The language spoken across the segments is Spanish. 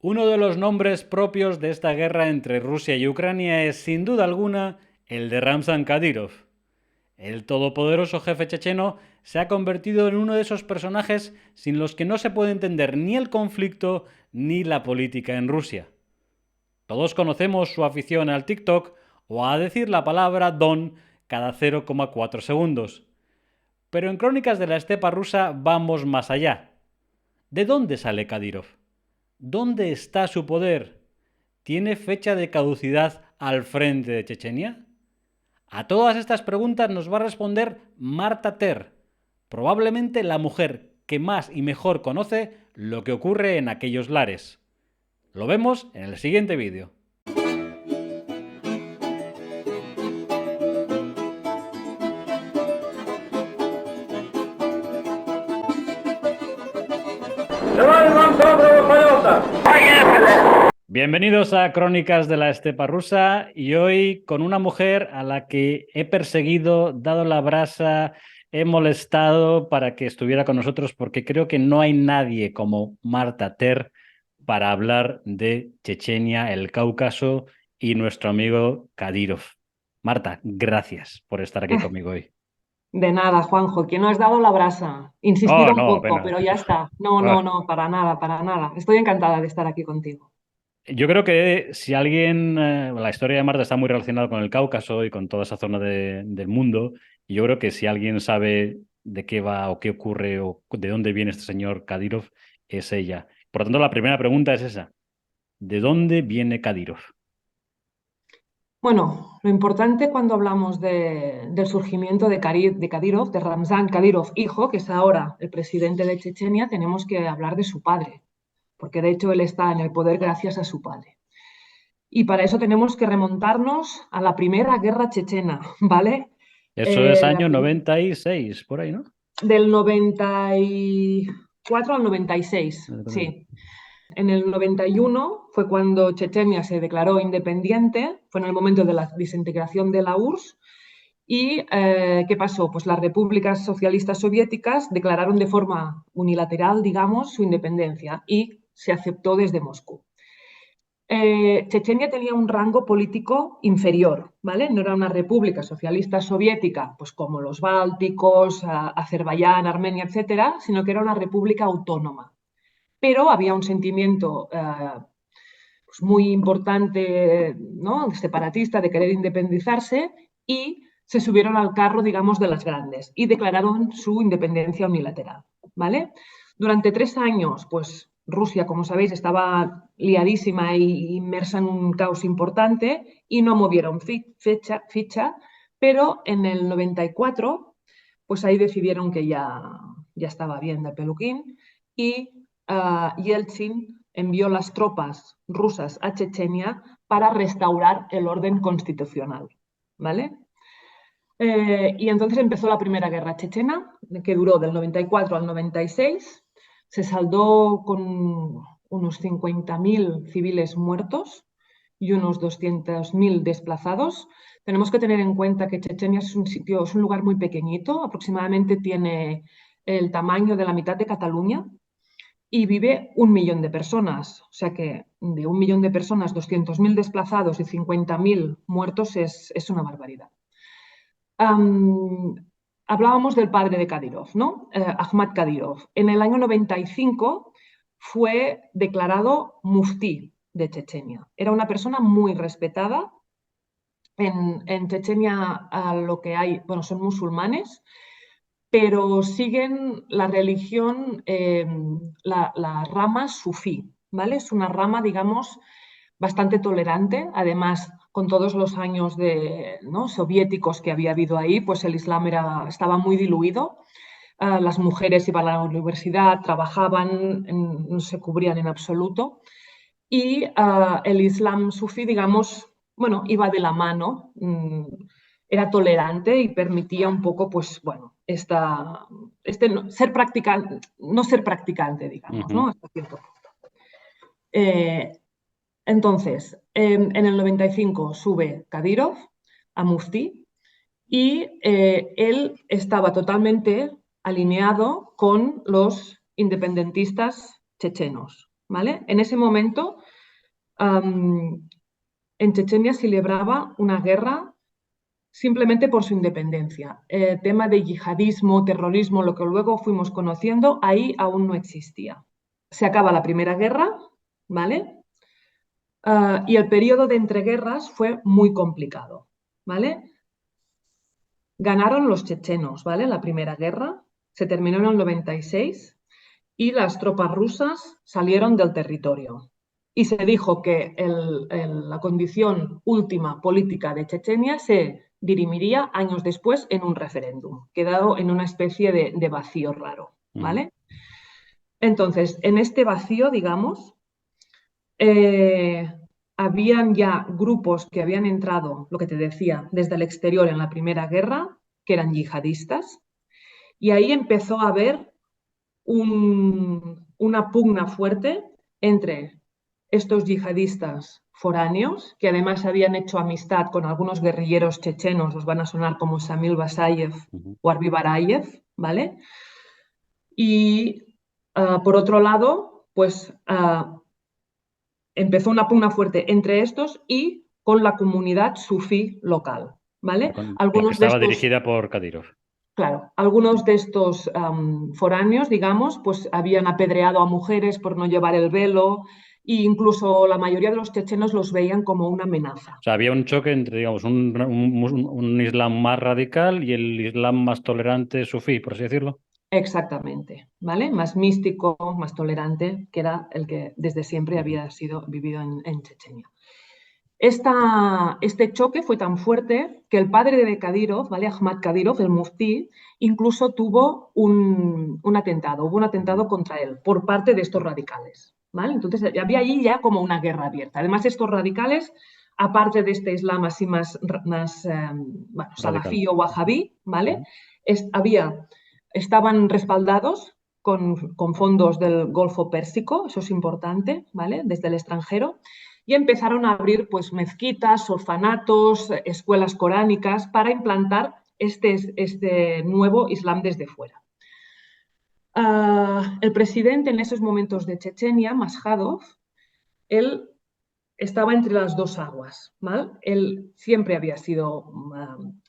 Uno de los nombres propios de esta guerra entre Rusia y Ucrania es, sin duda alguna, el de Ramzan Kadyrov. El todopoderoso jefe checheno se ha convertido en uno de esos personajes sin los que no se puede entender ni el conflicto ni la política en Rusia. Todos conocemos su afición al TikTok o a decir la palabra Don cada 0,4 segundos. Pero en Crónicas de la Estepa Rusa vamos más allá. ¿De dónde sale Kadyrov? ¿Dónde está su poder? ¿Tiene fecha de caducidad al frente de Chechenia? A todas estas preguntas nos va a responder Marta Ter, probablemente la mujer que más y mejor conoce lo que ocurre en aquellos lares. Lo vemos en el siguiente vídeo. Bienvenidos a Crónicas de la Estepa Rusa y hoy con una mujer a la que he perseguido, dado la brasa, he molestado para que estuviera con nosotros porque creo que no hay nadie como Marta Ter para hablar de Chechenia, el Cáucaso y nuestro amigo Kadyrov. Marta, gracias por estar aquí conmigo hoy. De nada, Juanjo, que no has dado la brasa. Oh, Insistida un no, poco, apenas. pero ya está. No, no, no, para nada, para nada. Estoy encantada de estar aquí contigo. Yo creo que si alguien, la historia de Marta está muy relacionada con el Cáucaso y con toda esa zona del mundo, y yo creo que si alguien sabe de qué va o qué ocurre o de dónde viene este señor Kadyrov, es ella. Por lo tanto, la primera pregunta es esa. ¿De dónde viene Kadyrov? Bueno, lo importante cuando hablamos del surgimiento de Kadyrov, de Ramzan Kadyrov, hijo, que es ahora el presidente de Chechenia, tenemos que hablar de su padre, porque de hecho él está en el poder gracias a su padre. Y para eso tenemos que remontarnos a la primera guerra chechena, ¿vale? Eso es La año 96 por ahí, ¿no? del 94 al 96, sí. En el 91 fue cuando Chechenia se declaró independiente, fue en el momento de la desintegración de la URSS. ¿Y qué pasó? Pues las repúblicas socialistas soviéticas declararon de forma unilateral, digamos, su independencia y se aceptó desde Moscú. Chechenia tenía un rango político inferior, ¿vale? No era una república socialista soviética, pues como los bálticos, Azerbaiyán, Armenia, etcétera, sino que era una república autónoma. Pero había un sentimiento pues muy importante, ¿no? Separatista, de querer independizarse, y se subieron al carro, digamos, de las grandes y declararon su independencia unilateral, ¿vale? Durante 3 años, pues Rusia, como sabéis, estaba liadísima e inmersa en un caos importante y no movieron ficha, pero en el 94, pues ahí decidieron que ya estaba bien de peluquín y Yeltsin envió las tropas rusas a Chechenia para restaurar el orden constitucional, ¿vale? Y entonces empezó la Primera Guerra Chechena, que duró del 94 al 96. Se saldó con unos 50.000 civiles muertos y unos 200.000 desplazados. Tenemos que tener en cuenta que Chechenia es un sitio, es un lugar muy pequeñito, aproximadamente tiene el tamaño de la mitad de Cataluña, y vive 1 millón de personas. O sea que de 1 millón de personas, 200.000 desplazados y 50.000 muertos es una barbaridad. Um, Hablábamos del padre de Kadyrov, ¿no? Ahmad Kadyrov. En el año 95 fue declarado muftí de Chechenia. Era una persona muy respetada. En Chechenia lo que hay, bueno, son musulmanes, pero siguen la religión, la rama sufí, ¿vale? Es una rama, digamos, bastante tolerante. Además, con todos los años ¿no? soviéticos que había habido ahí, pues el Islam estaba muy diluido. Las mujeres iban a la universidad, trabajaban, no se cubrían en absoluto. Y el Islam sufí, digamos, bueno, iba de la mano, era tolerante y permitía un poco, pues, bueno, ser practicante, no ser practicante, digamos, ¿no? Ujú. Hasta cierto punto. Eh, entonces, en el 95 sube Kadyrov a Mufti y él estaba totalmente alineado con los independentistas chechenos. ¿vale? En ese momento, en Chechenia se libraba una guerra simplemente por su independencia. El tema de yihadismo, terrorismo, lo que luego fuimos conociendo, ahí aún no existía. Se acaba la Primera Guerra, ¿vale? Y el periodo de entreguerras fue muy complicado, ¿vale? Ganaron los chechenos, ¿vale? La Primera Guerra se terminó en el 96 y las tropas rusas salieron del territorio. Y se dijo que la condición última política de Chechenia se dirimiría años después en un referéndum, quedado en una especie de vacío raro, ¿vale? Entonces, en este vacío, digamos, habían ya grupos que habían entrado, lo que te decía, desde el exterior en la Primera Guerra, que eran yihadistas, y ahí empezó a haber una pugna fuerte entre estos yihadistas foráneos, que además habían hecho amistad con algunos guerrilleros chechenos, os van a sonar como Samil Basayev o Arbi Barayev, ¿vale? Y por otro lado, pues empezó una pugna fuerte entre estos y con la comunidad sufí local, ¿vale? La que Algunos de estaba estos, dirigida por Kadyrov. claro, algunos de estos foráneos, digamos, pues habían apedreado a mujeres por no llevar el velo e incluso la mayoría de los chechenos los veían como una amenaza. O sea, había un choque entre, digamos, un islam más radical y el islam más tolerante sufí, por así decirlo. Exactamente, ¿vale? Más místico, más tolerante, que era el que desde siempre Ujú. había sido vivido en Chechenia. Este choque fue tan fuerte que el padre de Kadyrov, ¿vale? Ahmad Kadyrov, el muftí, incluso tuvo un atentado, hubo un atentado contra él por parte de estos radicales, ¿vale? Entonces había allí ya como una guerra abierta. Además, estos radicales, aparte de este islam así más bueno, Radical. salafí o wahabí, ¿vale? Ujú. Estaban respaldados con fondos del Golfo Pérsico, eso es importante, ¿vale? Desde el extranjero, y empezaron a abrir pues mezquitas, orfanatos, escuelas coránicas para implantar este nuevo Islam desde fuera. El presidente en esos momentos de Chechenia, Maskhadov, él estaba entre las dos aguas, ¿vale? Él siempre había sido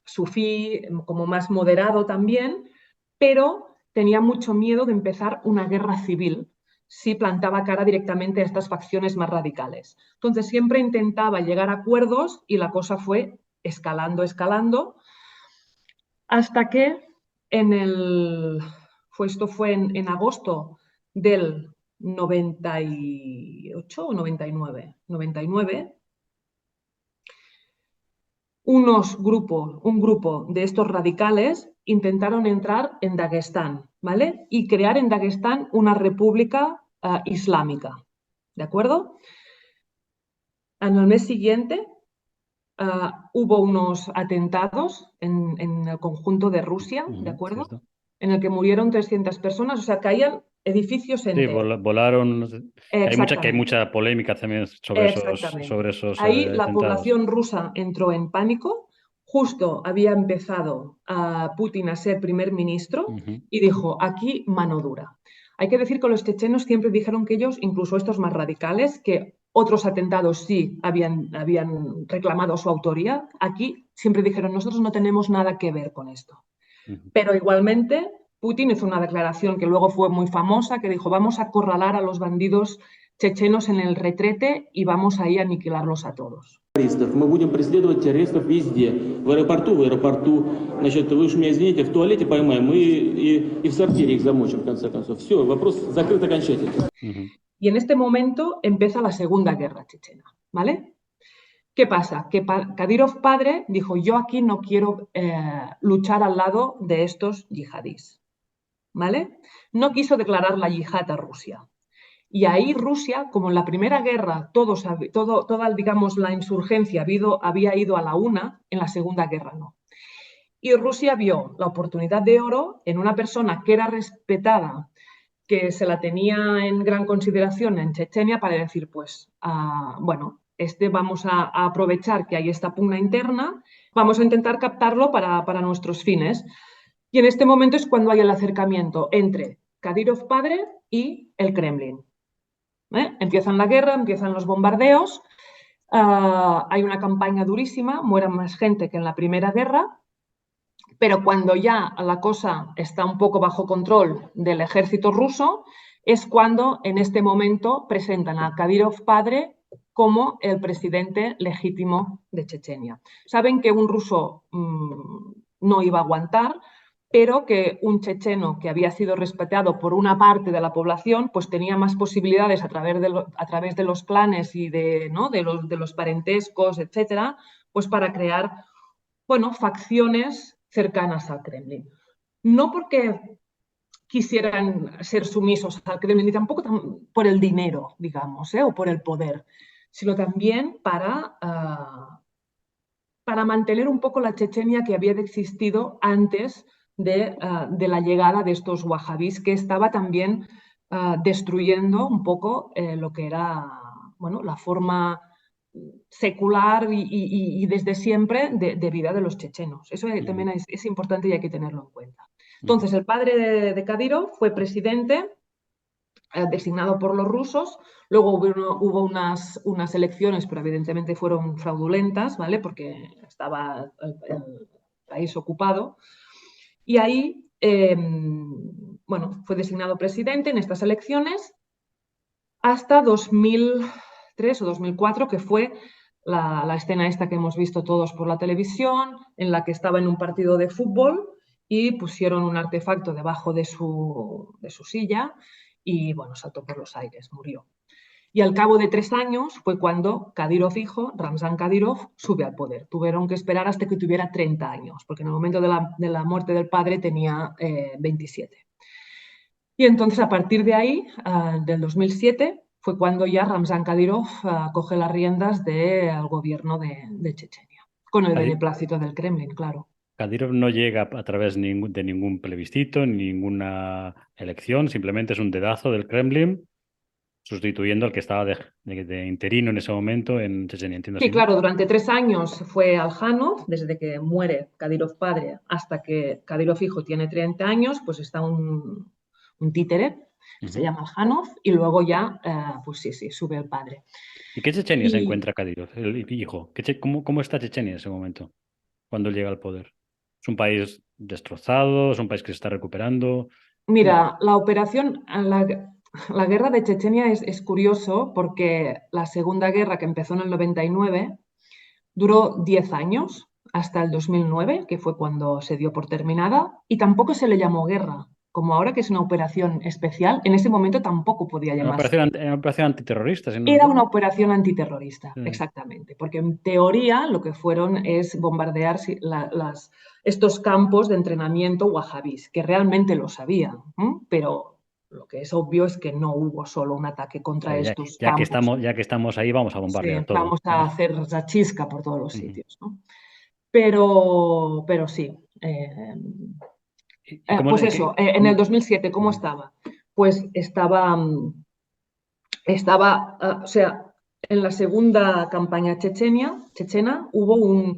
sufí, como más moderado también, pero tenía mucho miedo de empezar una guerra civil si plantaba cara directamente a estas facciones más radicales. Entonces siempre intentaba llegar a acuerdos y la cosa fue escalando, escalando, hasta que esto fue en agosto del 98 o 99, 99, un grupo de estos radicales intentaron entrar en Daguestán, ¿vale? Y crear en Daguestán una república islámica, ¿de acuerdo? En el mes siguiente hubo unos atentados en el conjunto de Rusia, ¿de Ujú, acuerdo? cierto. En el que murieron 300 personas, o sea, caían edificios Sí, enteros. volaron. Que hay Exactamente. mucha polémica también sobre Exactamente. esos Ahí la atentados. población rusa entró en pánico. Justo había empezado a Putin a ser primer ministro Ujú. y dijo, aquí mano dura. Hay que decir que los chechenos siempre dijeron que ellos, incluso estos más radicales, que otros atentados sí habían reclamado su autoría. Aquí siempre dijeron, nosotros no tenemos nada que ver con esto. Ujú. Pero igualmente, Putin hizo una declaración que luego fue muy famosa, que dijo, vamos a acorralar a los bandidos chechenos en el retrete y vamos ahí a aniquilarlos a todos. Мы будем преследовать террористов везде. В аэропорту, значит, вы уж меня извините, в туалете поймаем и в сортире их замочим, в конце концов. Все, вопрос закрыт окончательно. Ujú. Y en este momento empieza la Segunda Guerra Chechena, ¿vale? ¿Qué pasa? Que Kadyrov padre dijo, yo aquí no quiero luchar al lado de estos yihadís, ¿vale? No quiso declarar la yihad a Rusia. Y ahí Rusia, como en la Primera Guerra toda, digamos, la insurgencia había ido a la una, en la Segunda Guerra no. Y Rusia vio la oportunidad de oro en una persona que era respetada, que se la tenía en gran consideración en Chechenia para decir, pues, bueno, vamos a aprovechar que hay esta pugna interna, vamos a intentar captarlo para nuestros fines. Y en este momento es cuando hay el acercamiento entre Kadyrov padre y el Kremlin. Empiezan la guerra, empiezan los bombardeos, hay una campaña durísima, muere más gente que en la Primera Guerra, pero cuando ya la cosa está un poco bajo control del ejército ruso, es cuando en este momento presentan a Kadyrov padre como el presidente legítimo de Chechenia. Saben que un ruso no iba a aguantar, pero que un checheno que había sido respetado por una parte de la población, pues tenía más posibilidades a través de los clanes y de los parentescos, etcétera, pues para crear, bueno, facciones cercanas al Kremlin. No porque quisieran ser sumisos al Kremlin, ni tampoco por el dinero, digamos, o por el poder, sino también para mantener un poco la Chechenia que había existido antes de la llegada de estos wahabís, que estaba también destruyendo un poco lo que era, bueno, la forma secular y desde siempre de vida de los chechenos. Eso también es importante y hay que tenerlo en cuenta. Entonces, el padre de Kadyrov fue presidente designado por los rusos. Luego hubo unas elecciones, pero evidentemente fueron fraudulentas, ¿vale? Porque estaba el país ocupado. Y ahí, bueno, fue designado presidente en estas elecciones hasta 2003 o 2004, que fue la escena esta que hemos visto todos por la televisión, en la que estaba en un partido de fútbol y pusieron un artefacto debajo de su silla y, bueno, saltó por los aires, murió. Y al cabo de 3 años fue cuando Kadyrov hijo, Ramzan Kadyrov, sube al poder. Tuvieron que esperar hasta que tuviera 30 años, porque en el momento de la muerte del padre tenía 27. Y entonces, a partir de ahí, del 2007, fue cuando ya Ramzan Kadyrov coge las riendas del gobierno de Chechenia, con el beneplácito del Kremlin, claro. Kadyrov no llega a través de ningún plebiscito, ninguna elección, simplemente es un dedazo del Kremlin, sustituyendo al que estaba de interino en ese momento en Chechenia, entiendo Sí, así, ¿no? claro, durante 3 años fue Aljanov, desde que muere Kadyrov padre hasta que Kadyrov hijo tiene 30 años, pues está un títere que se llama Aljanov y luego ya, pues sí, sube el padre. ¿Y qué Chechenia se Y encuentra Kadyrov, el hijo? ¿Cómo está Chechenia en ese momento, cuando él llega al poder? ¿Es un país destrozado? ¿Es un país que se está recuperando? ¿Cómo es? mira, la guerra de Chechenia es curioso porque la Segunda Guerra, que empezó en el 99, duró 10 años, hasta el 2009, que fue cuando se dio por terminada, y tampoco se le llamó guerra. Como ahora que es una operación especial, en ese momento tampoco podía llamarse. Era una operación antiterrorista, si no Era una recuerdo. operación antiterrorista, Sí. exactamente, porque en teoría lo que fueron es bombardear estos campos de entrenamiento wahabís, que realmente lo sabían, pero lo que es obvio es que no hubo solo un ataque contra Claro, estos campos. ya que estamos ahí, vamos a Sí, bombardear todo. vamos a hacer la chisca por todos los Ujú. sitios, ¿no? Pero sí. ¿Y cómo, Pues eso, en el 2007, ¿cómo estaba? Pues estaba, o sea, en la segunda campaña chechena hubo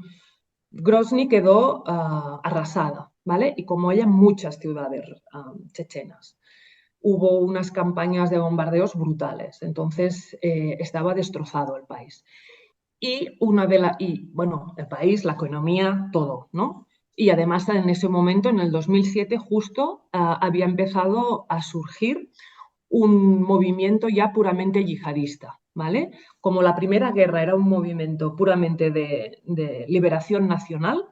Grozny quedó arrasada, ¿vale? Y como ella, muchas ciudades chechenas. Hubo unas campañas de bombardeos brutales, entonces estaba destrozado el país. Y bueno, el país, la economía, todo, ¿no? Y además en ese momento, en el 2007, justo había empezado a surgir un movimiento ya puramente yihadista, ¿vale? Como la Primera Guerra era un movimiento puramente de liberación nacional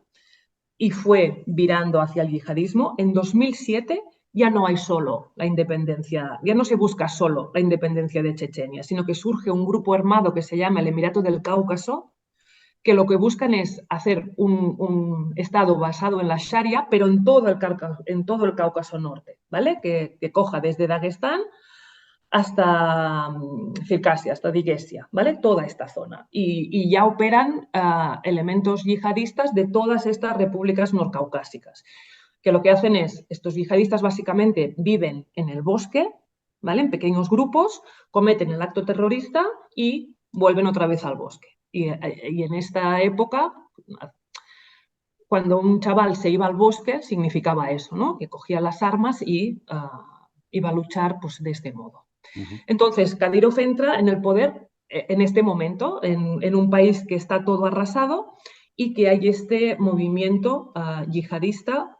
y fue virando hacia el yihadismo, en 2007 ya no hay solo la independencia, ya no se busca solo la independencia de Chechenia, sino que surge un grupo armado que se llama el Emirato del Cáucaso, que lo que buscan es hacer un Estado basado en la Sharia, pero en todo el Cáucaso Norte, ¿vale? Que coja desde Dagestán hasta Circasia, hasta Digesia, ¿vale? Toda esta zona. Y ya operan elementos yihadistas de todas estas repúblicas norcaucásicas, que lo que hacen es, estos yihadistas básicamente viven en el bosque, ¿vale? En pequeños grupos, cometen el acto terrorista y vuelven otra vez al bosque. Y en esta época, cuando un chaval se iba al bosque, significaba eso, ¿no? Que cogía las armas y iba a luchar pues, de este modo. Entonces, Kadyrov entra en el poder en este momento, en un país que está todo arrasado y que hay este movimiento yihadista.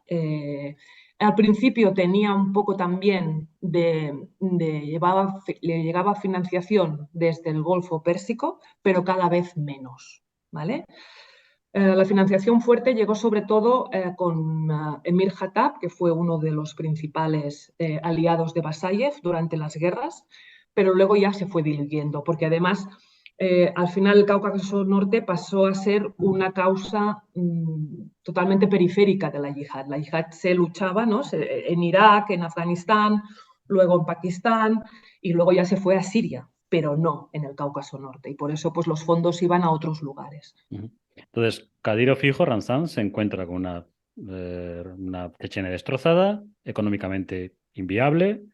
Al principio tenía un poco también le llegaba financiación desde el Golfo Pérsico, pero cada vez menos, ¿vale? La financiación fuerte llegó sobre todo con Emir Khattab, que fue uno de los principales aliados de Basayev durante las guerras, pero luego ya se fue diluyendo, porque además al final el Cáucaso Norte pasó a ser una causa totalmente periférica de la yihad. La yihad se luchaba, ¿no?, en Irak, en Afganistán, luego en Pakistán y luego ya se fue a Siria, pero no en el Cáucaso Norte, y por eso pues, los fondos iban a otros lugares. Entonces, Kadyrov hijo, Ramzan, se encuentra con una Chechenia destrozada, económicamente inviable.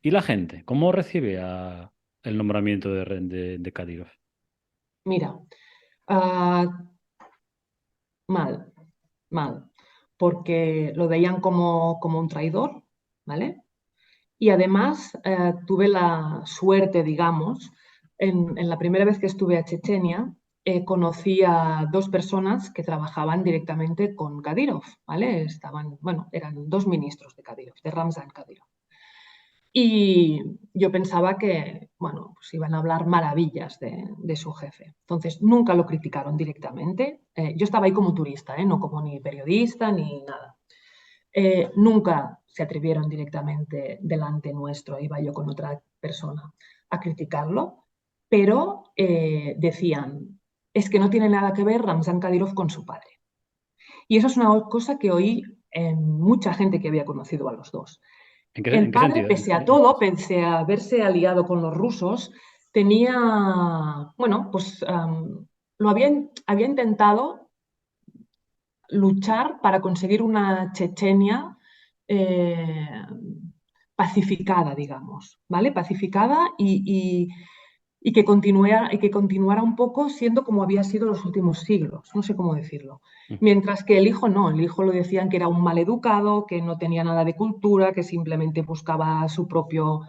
¿Y la gente? ¿Cómo recibe el nombramiento de Kadyrov? Mira, mal, porque lo veían como un traidor, ¿vale? Y además tuve la suerte, digamos, en la primera vez que estuve a Chechenia, conocí a dos personas que trabajaban directamente con Kadyrov, ¿vale? Eran dos ministros de Kadyrov, de Ramzan Kadyrov. Y yo pensaba que, bueno, pues iban a hablar maravillas de su jefe. Entonces, nunca lo criticaron directamente. Yo estaba ahí como turista, no como ni periodista ni nada. Nunca se atrevieron directamente delante nuestro, iba yo con otra persona, a criticarlo, pero decían, es que no tiene nada que ver Ramzan Kadyrov con su padre. Y eso es una cosa que oí en mucha gente que había conocido a los dos. El ¿En qué padre, sentido? pese a todo, pese a haberse aliado con los rusos, tenía, bueno, pues había intentado luchar para conseguir una Chechenia pacificada, digamos, ¿vale? Pacificada y que continuara un poco siendo como había sido los últimos siglos, no sé cómo decirlo. Mientras que el hijo no, el hijo lo decían que era un maleducado, que no tenía nada de cultura, que simplemente buscaba su propio,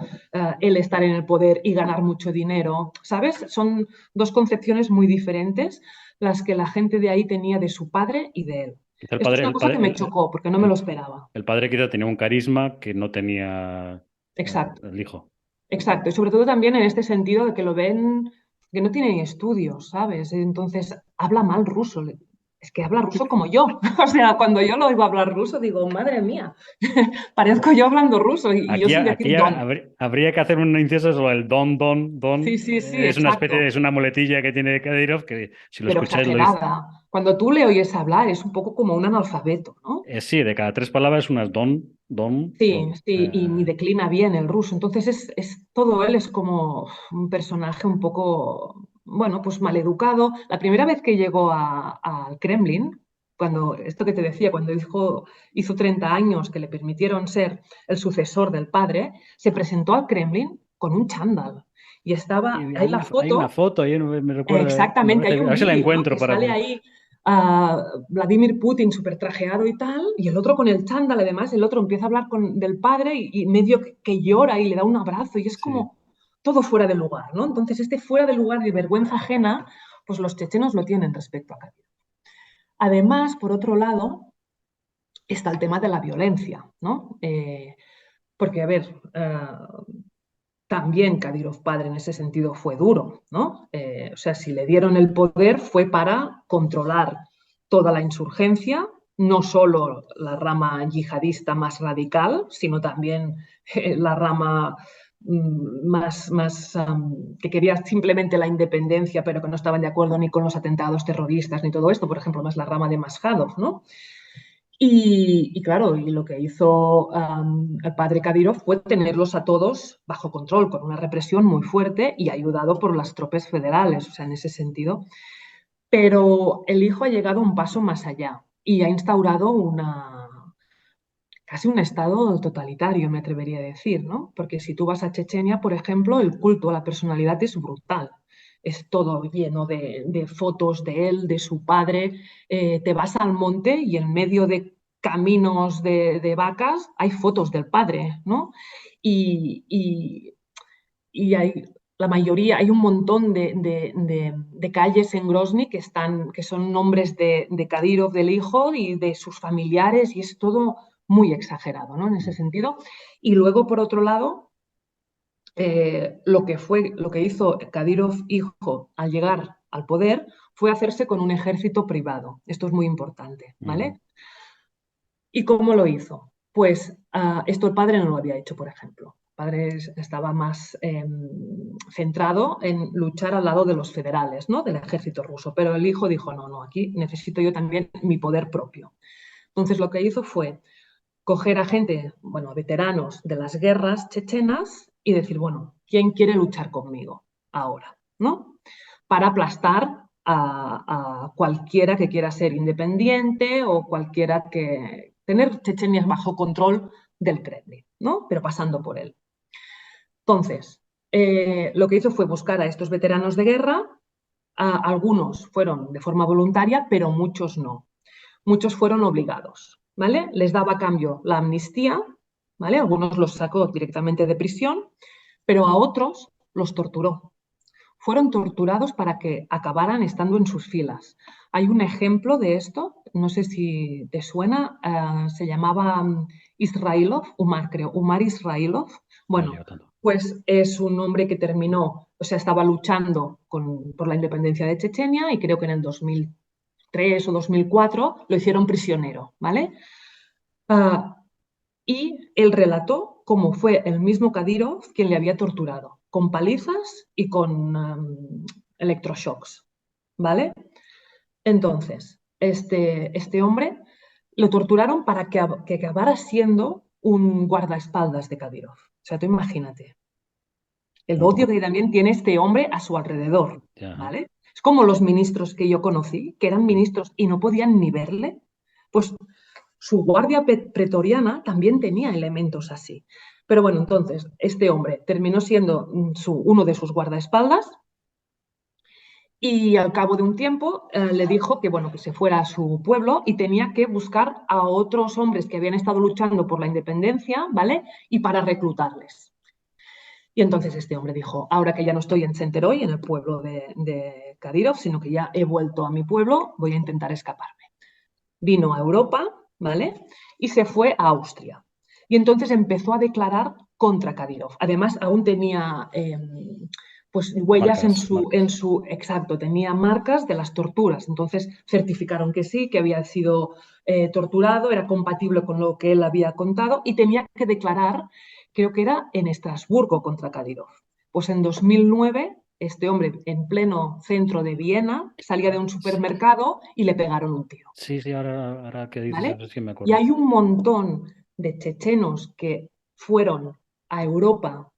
el estar en el poder y ganar mucho dinero, ¿sabes? Son dos concepciones muy diferentes las que la gente de ahí tenía de su padre y de él. Quizá Esto es una cosa que me chocó porque no me lo esperaba. El padre quizá tenía un carisma que no tenía Exacto. el hijo. Exacto, y sobre todo también en este sentido de que lo ven, que no tiene estudios, ¿sabes? Entonces habla mal ruso, es que habla ruso como yo. O sea, cuando yo lo oigo hablar ruso, digo, madre mía, parezco yo hablando ruso y yo sin decir don. Habría que hacer un inciso sobre el don. Sí, sí, sí, Es una especie, exacto. es una muletilla que tiene Kadyrov que si lo Pero escucháis lo dice. exagerada. Cuando tú le oyes hablar es un poco como un analfabeto, ¿no? Sí, de cada 3 palabras una es don. Sí, sí, y ni declina bien el ruso. Entonces todo él es como un personaje un poco, bueno, pues maleducado. La primera vez que llegó al Kremlin, cuando esto que te decía, cuando hizo 30 años que le permitieron ser el sucesor del padre, se presentó al Kremlin con un chándal. Y estaba, hay la Hay una foto, foto, ahí me recuerda, exactamente, hay a un ver si la vídeo, ¿no?, encuentro que para... sale ahí a Vladimir Putin súper trajeado y tal, y el otro con el chándal, además, el otro empieza a hablar del padre y medio que llora y le da un abrazo, y es como todo fuera de lugar, ¿no? Entonces, este fuera de lugar de vergüenza ajena, pues los chechenos lo tienen respecto a Kadyrov. Además, por otro lado, está el tema de la violencia, ¿no? Porque, a ver, también Kadyrov padre en ese sentido fue duro, ¿no? O sea, si le dieron el poder fue para controlar toda la insurgencia, no solo la rama yihadista más radical, sino también la rama que quería simplemente la independencia, pero que no estaban de acuerdo ni con los atentados terroristas ni todo esto, por ejemplo, más la rama de Mashhadov, ¿no? Y claro, y lo que hizo el padre Kadyrov fue tenerlos a todos bajo control, con una represión muy fuerte y ayudado por las tropas federales, o sea, en ese sentido. Pero el hijo ha llegado un paso más allá y ha instaurado casi un estado totalitario, me atrevería a decir, ¿no? Porque si tú vas a Chechenia, por ejemplo, el culto a la personalidad es brutal. Es todo lleno de fotos de él, de su padre. Te vas al monte y en medio de caminos de vacas hay fotos del padre, ¿no? Y y la mayoría, hay un montón de calles en Grozny que son nombres de Kadyrov, del hijo, y de sus familiares, y es todo muy exagerado, ¿no? En ese sentido. Y luego, por otro lado, lo que hizo Kadyrov hijo al llegar al poder fue hacerse con un ejército privado. Esto es muy importante, ¿vale? ¿Y cómo lo hizo? Pues esto el padre no lo había hecho, por ejemplo. El padre estaba más centrado en luchar al lado de los federales, ¿no? Del ejército ruso. Pero el hijo dijo, no, aquí necesito yo también mi poder propio. Entonces lo que hizo fue coger a gente, bueno, a veteranos de las guerras chechenas y decir, bueno, ¿quién quiere luchar conmigo ahora? ¿No? Para aplastar a cualquiera que quiera ser independiente o cualquiera que tener Chechenia bajo control del Kremlin, ¿no? Pero pasando por él. Entonces, lo que hizo fue buscar a estos veteranos de guerra. Algunos fueron de forma voluntaria, pero muchos no. Muchos fueron obligados, ¿vale? Les daba a cambio la amnistía, ¿vale? Algunos los sacó directamente de prisión, pero a otros los torturó. Fueron torturados para que acabaran estando en sus filas. Hay un ejemplo de esto, no sé si te suena, se llamaba Israilov, Umar creo, Umar Israilov. Bueno, pues es un hombre que terminó, o sea, estaba luchando por la independencia de Chechenia y creo que en el 2003 o 2004 lo hicieron prisionero, ¿vale? Y él relató cómo fue el mismo Kadyrov quien le había torturado, con palizas y con electroshocks, ¿vale? Entonces, este hombre lo torturaron para que acabara siendo un guardaespaldas de Kadyrov. O sea, tú imagínate el odio que también tiene este hombre a su alrededor, ¿vale? Es como los ministros que yo conocí, que eran ministros y no podían ni verle. Pues su guardia pretoriana también tenía elementos así. Pero bueno, entonces, este hombre terminó siendo uno de sus guardaespaldas y al cabo de un tiempo le dijo que, bueno, que se fuera a su pueblo y tenía que buscar a otros hombres que habían estado luchando por la independencia, ¿vale? Y para reclutarles. Y entonces este hombre dijo, ahora que ya no estoy en Senteroy, en el pueblo de Kadyrov, sino que ya he vuelto a mi pueblo, voy a intentar escaparme. Vino a Europa, ¿vale? Y se fue a Austria. Y entonces empezó a declarar contra Kadyrov. Además, aún tenía pues huellas exacto, tenía marcas de las torturas. Entonces certificaron que sí, que había sido torturado, era compatible con lo que él había contado y tenía que declarar, creo que era en Estrasburgo contra Kadyrov. Pues en 2009 este hombre en pleno centro de Viena salía de un supermercado y le pegaron un tiro. Sí, ahora que dices ¿Vale? eso sí me acuerdo. Y hay un montón de chechenos que fueron a Europa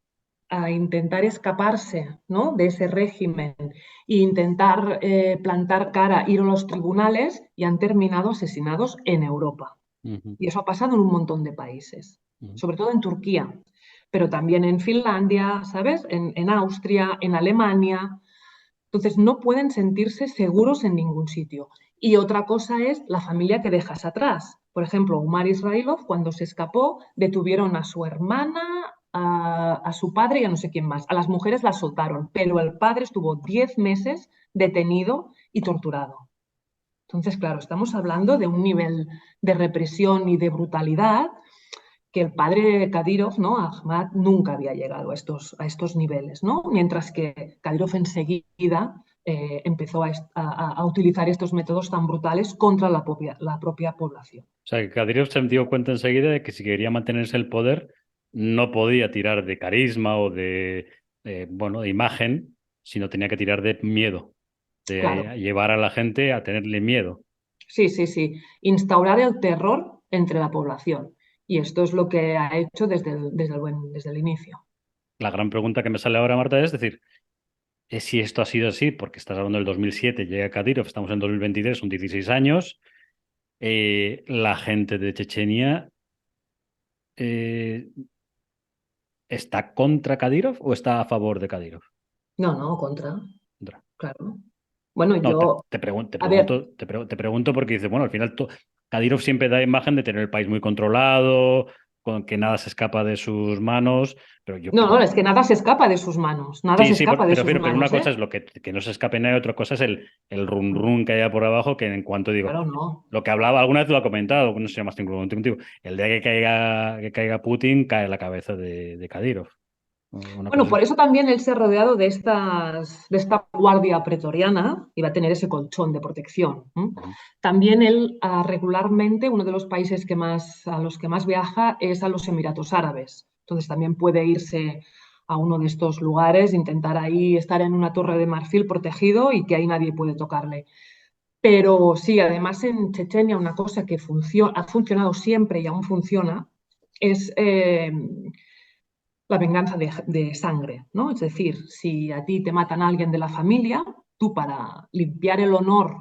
a intentar escaparse, ¿no? De ese régimen e intentar plantar cara, ir a los tribunales y han terminado asesinados en Europa. Y eso ha pasado en un montón de países, sobre todo en Turquía, pero también en Finlandia, ¿sabes? En Austria, en Alemania. Entonces no pueden sentirse seguros en ningún sitio. Y otra cosa es la familia que dejas atrás. Por ejemplo, Umar Israilov, cuando se escapó, detuvieron a su hermana, a su padre y a no sé quién más. A las mujeres las soltaron, pero el padre estuvo 10 meses detenido y torturado. Entonces, claro, estamos hablando de un nivel de represión y de brutalidad que el padre de Kadyrov, ¿no? Ahmad, nunca había llegado a estos niveles, ¿no? Mientras que Kadyrov enseguida empezó a utilizar estos métodos tan brutales contra la propia población. O sea, que Kadyrov se dio cuenta enseguida de que si quería mantenerse el poder, no podía tirar de carisma o bueno, de imagen, sino tenía que tirar de miedo, de Claro, llevar a la gente a tenerle miedo. sí, sí, sí. Instaurar el terror entre la población. Y esto es lo que ha hecho desde el inicio. La gran pregunta que me sale ahora, Marta, es decir, es si esto ha sido así, porque estás hablando del 2007, llega Kadyrov, estamos en 2023, son 16 años, la gente de Chechenia eh, ¿está contra Kadyrov o está a favor de Kadyrov? No, no, Contra. claro. Bueno, No, yo, te a ver, pregunto, te pregunto porque dices, bueno, al final Kadyrov siempre da imagen de tener el país muy controlado, que nada se escapa de sus manos, pero yo... No, es que nada se escapa de sus manos, nada se Sí, escapa de sus pero una manos, cosa ¿eh? es lo que no se escape nada y otra cosa es el run run que haya por abajo, que en cuanto digo, Claro, no. lo que hablaba, alguna vez lo ha comentado, no sé más contigo, el día que caiga Putin, cae la cabeza de Kadyrov. Una cosa Bueno, por así. eso también él se ha rodeado de esta guardia pretoriana y va a tener ese colchón de protección. Ujú. También él regularmente, uno de los países a los que más viaja es a los Emiratos Árabes. Entonces también puede irse a uno de estos lugares, intentar ahí estar en una torre de marfil protegido y que ahí nadie puede tocarle. Pero sí, además en Chechenia una cosa que ha funcionado siempre y aún funciona es la venganza de sangre, ¿no? Es decir, si a ti te matan a alguien de la familia, tú para limpiar el honor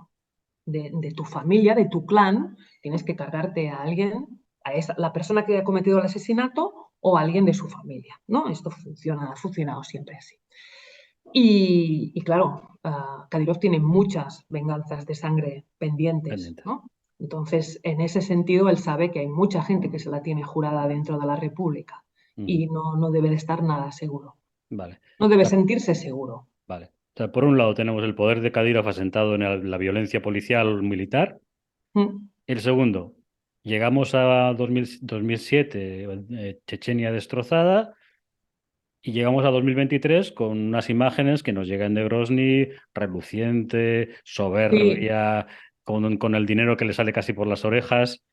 de tu familia, de tu clan, tienes que cargarte a alguien, la persona que ha cometido el asesinato o a alguien de su familia, ¿no? Esto ha funcionado siempre así. Y claro, Kadyrov tiene muchas venganzas de sangre pendientes, Pendientes. ¿no? Entonces, en ese sentido, él sabe que hay mucha gente que se la tiene jurada dentro de la República Ujú. y no debe de estar nada seguro. Vale. No O debe sea, sentirse seguro. vale. O sea, por un lado tenemos el poder de Kadyrov asentado en la violencia policial militar. Mm. El segundo, llegamos a 2007, Chechenia destrozada, y llegamos a 2023 con unas imágenes que nos llegan de Grozny, reluciente, Sí, soberbia, con el dinero que le sale casi por las orejas.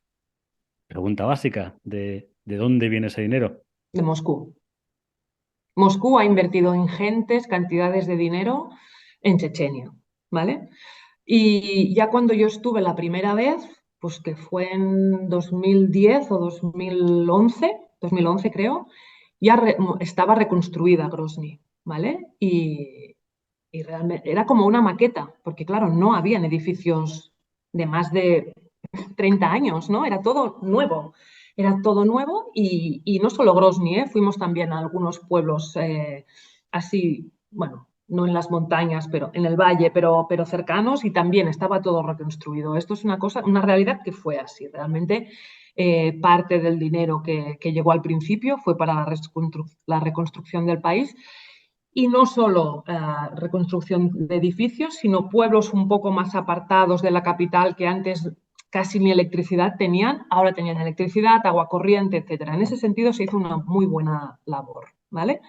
Pregunta básica, ¿de dónde viene ese dinero? de Moscú. Moscú ha invertido ingentes cantidades de dinero en Chechenia, ¿vale? Y ya cuando yo estuve la primera vez, pues que fue en 2010 o 2011 creo, ya estaba reconstruida Grozny, ¿vale? Y realmente era como una maqueta, porque claro, no habían edificios de más de 30 años, ¿no? Era todo nuevo y no solo Grozny, ¿eh? Fuimos también a algunos pueblos así, bueno, no en las montañas, pero en el valle, pero cercanos y también estaba todo reconstruido. Esto es una cosa, una realidad que fue así. Realmente parte del dinero que llegó al principio fue para la reconstrucción del país y no solo reconstrucción de edificios, sino pueblos un poco más apartados de la capital que antes casi ni electricidad tenían, ahora tenían electricidad, agua corriente, etcétera. En ese sentido se hizo una muy buena labor, ¿vale?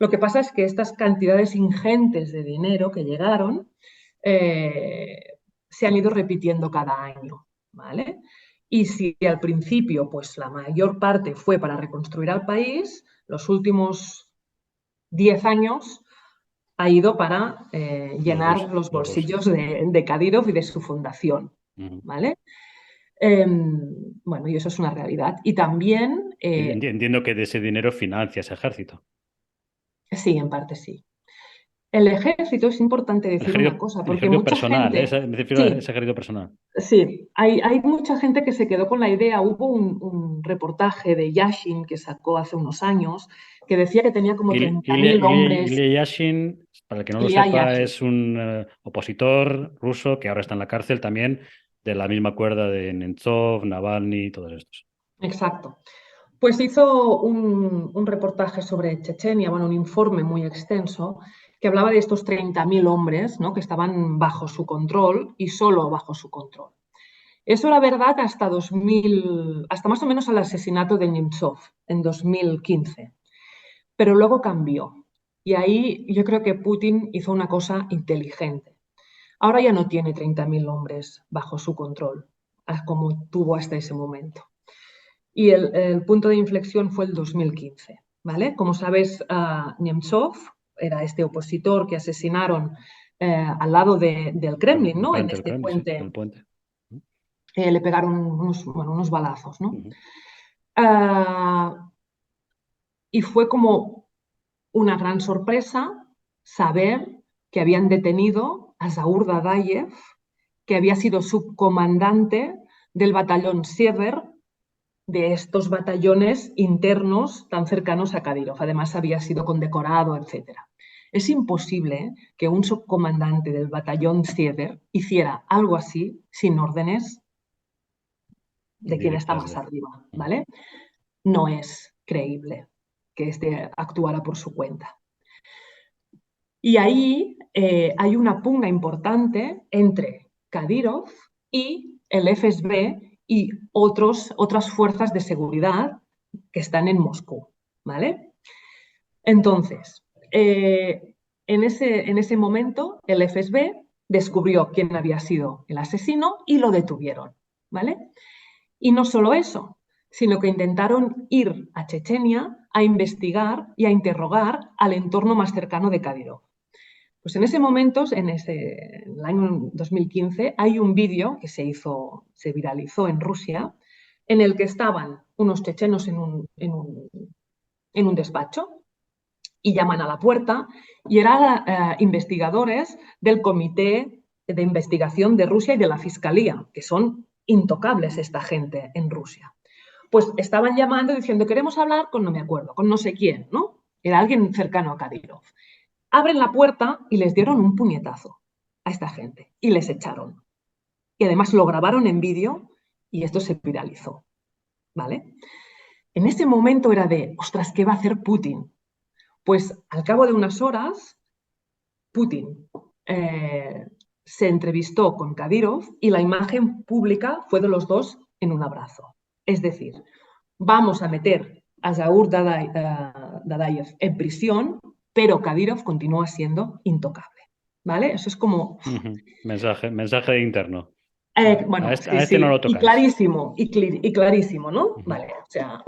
Lo que pasa es que estas cantidades ingentes de dinero que llegaron se han ido repitiendo cada año, ¿vale? Y si al principio, pues la mayor parte fue para reconstruir al país, los últimos 10 años ha ido para llenar los Los bolsillos bolsillos. de Kadyrov y de su fundación, Ujú. ¿vale? Bueno, y eso es una realidad. Y también, Entiendo que de ese dinero financia ese ejército. sí, en parte sí. El ejército es importante decir una cosa, El porque ejército mucha personal, gente, me refiero a ese sí, ejército personal. sí, hay mucha gente que se quedó con la idea. Hubo un reportaje de Yashin que sacó hace unos años que decía que tenía como 30.000 hombres. Ilya Yashin, para el que no lo Ilya sepa, Yashin, es un opositor ruso que ahora está en la cárcel también, de la misma cuerda de Nemtsov, Navalny y todos estos. exacto. Pues hizo un reportaje sobre Chechenia, bueno, un informe muy extenso que hablaba de estos 30.000 hombres, ¿no? Que estaban bajo su control y solo bajo su control. Eso era verdad hasta 2000, hasta más o menos al asesinato de Nemtsov en 2015, pero luego cambió. Y ahí yo creo que Putin hizo una cosa inteligente. Ahora ya no tiene 30.000 hombres bajo su control, como tuvo hasta ese momento. Y el punto de inflexión fue el 2015, ¿vale? Como sabes, Nemtsov era este opositor que asesinaron al lado del Kremlin, ¿no? En Frente al este Kremlin, sí, en el puente puente. le pegaron unos balazos, ¿no? Ujú. Y fue como una gran sorpresa saber que habían detenido a Zaur Dadayev, que había sido subcomandante del batallón Siever, de estos batallones internos tan cercanos a Kadyrov. Además, había sido condecorado, etcétera. Es imposible que un subcomandante del batallón Siever hiciera algo así sin órdenes de quien está Directas más de. arriba, Ujú. ¿vale? no es creíble que este actuara por su cuenta. Y ahí hay una pugna importante entre Kadyrov y el FSB y otras fuerzas de seguridad que están en Moscú, ¿vale? Entonces, en ese momento el FSB descubrió quién había sido el asesino y lo detuvieron, ¿vale? Y no solo eso, sino que intentaron ir a Chechenia a investigar y a interrogar al entorno más cercano de Kadyrov. Pues en ese momento, en el año 2015, hay un vídeo que se viralizó en Rusia, en el que estaban unos chechenos en un despacho y llaman a la puerta y eran investigadores del Comité de Investigación de Rusia y de la Fiscalía, que son intocables esta gente en Rusia. Pues estaban llamando diciendo, queremos hablar con no me acuerdo, con no sé quién, ¿no? Era alguien cercano a Kadyrov. Abren la puerta y les dieron un puñetazo a esta gente y les echaron. Y además lo grabaron en vídeo y esto se viralizó, ¿vale? En ese momento era de, ostras, ¿qué va a hacer Putin? Pues al cabo de unas horas, Putin se entrevistó con Kadyrov y la imagen pública fue de los dos en un abrazo. Es decir, vamos a meter a Zaur Dadayev en prisión, pero Kadyrov continúa siendo intocable, ¿vale? Eso es como... Mensaje interno. Bueno, a este no lo tocáis. Y clarísimo, y clarísimo, ¿no? Vale, o sea...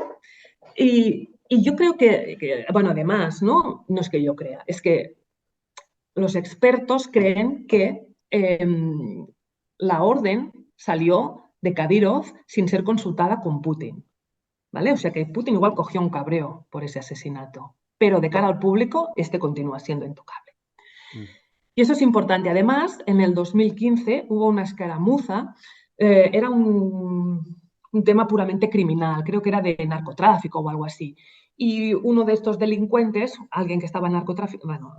Y yo creo que, bueno, además, ¿no? No es que yo crea, es que los expertos creen que la orden salió de Kadyrov sin ser consultada con Putin, ¿vale? O sea que Putin igual cogió un cabreo por ese asesinato, pero de cara al público, este continúa siendo intocable. Y eso es importante. Además, en el 2015 hubo una escaramuza, era un tema puramente criminal, creo que era de narcotráfico o algo así. Y uno de estos delincuentes, alguien que estaba